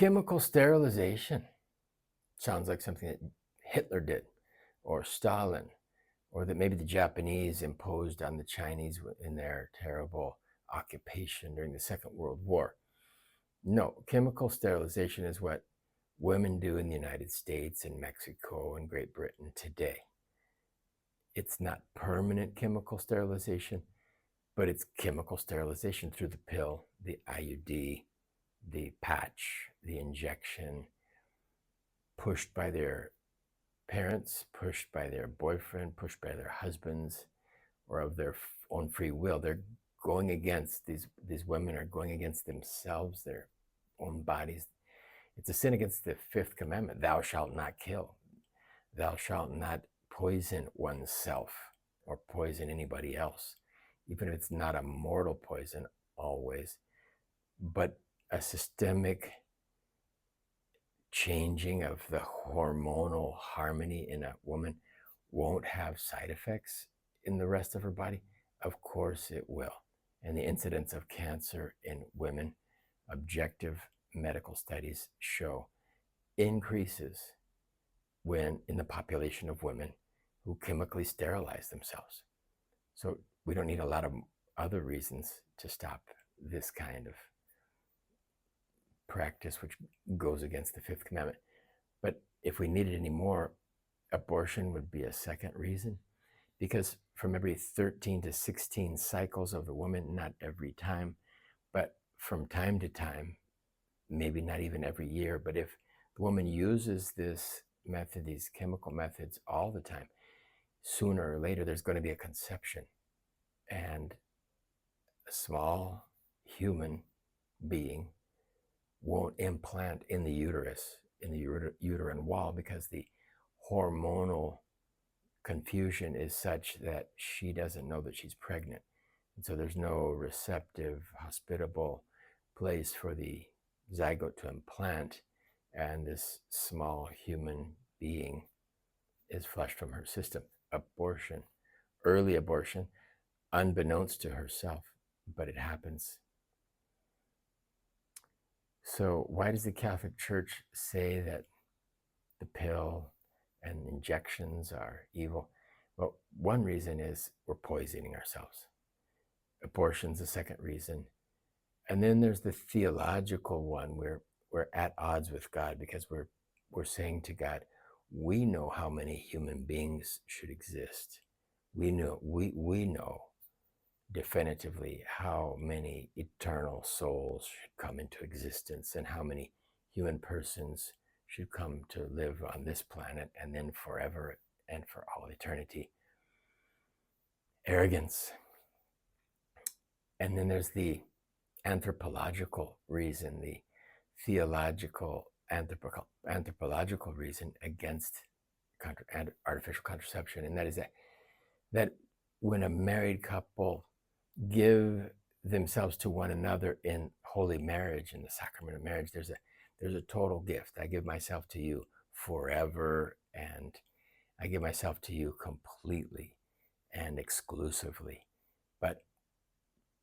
Chemical sterilization sounds like something that Hitler did, or Stalin, or that maybe the Japanese imposed on the Chinese in their terrible occupation during the Second World War. No, chemical sterilization is what women do in the United States and Mexico and Great Britain today. It's not permanent chemical sterilization, but it's chemical sterilization through the pill, the IUD, the patch, the injection, pushed by their parents, pushed by their boyfriend, pushed by their husbands, or of their own free will. They're going against, these women are going against themselves, their own bodies. It's a sin against the fifth commandment. Thou shalt not kill. Thou shalt not poison oneself or poison anybody else, even if it's not a mortal poison always, but a systemic changing of the hormonal harmony in a woman won't have side effects in the rest of her body. Of course it will. And the incidence of cancer in women, objective medical studies show, increases when in the population of women who chemically sterilize themselves. So we don't need a lot of other reasons to stop this kind of practice, which goes against the fifth commandment. But if we needed any more, abortion would be a second reason, because from every 13 to 16 cycles of the woman, not every time, but from time to time, maybe not even every year, but if the woman uses this method, these chemical methods all the time, sooner or later there's going to be a conception, and a small human being won't implant in the uterus, in the uterine wall, because the hormonal confusion is such that she doesn't know that she's pregnant. And so there's no receptive, hospitable place for the zygote to implant, and this small human being is flushed from her system. Abortion, early abortion, unbeknownst to herself, but it happens. So why does the Catholic Church say that the pill and injections are evil? Well, one reason is we're poisoning ourselves. Abortion's the second reason. And then there's the theological one, where we're at odds with God, because we're saying to God, we know how many human beings should exist. We know definitively how many eternal souls should come into existence, and how many human persons should come to live on this planet and then forever and for all eternity. Arrogance. And then there's the anthropological reason, the theological anthropological reason against artificial contraception, and that is that when a married couple give themselves to one another in holy marriage, in the sacrament of marriage, there's a total gift. I give myself to you forever, and I give myself to you completely and exclusively. But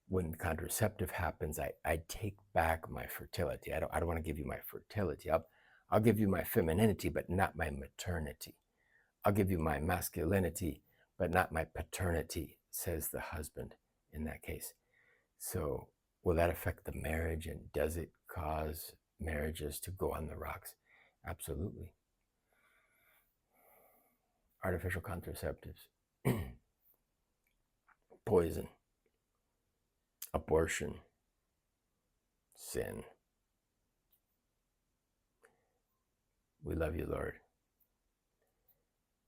when contraceptive happens, I take back my fertility. I don't want to give you my fertility. I'll give you my femininity, but not my maternity. I'll give you my masculinity, but not my paternity, says the husband in that case. So will that affect the marriage, and does it cause marriages to go on the rocks? Absolutely. Artificial contraceptives, poison, abortion, sin. We love you, Lord.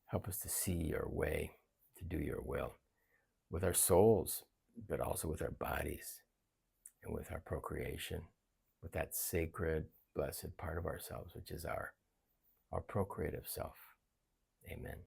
Help us to see your way, to do your will with our souls, but also with our bodies and with our procreation, with that sacred, blessed part of ourselves, which is our procreative self. Amen.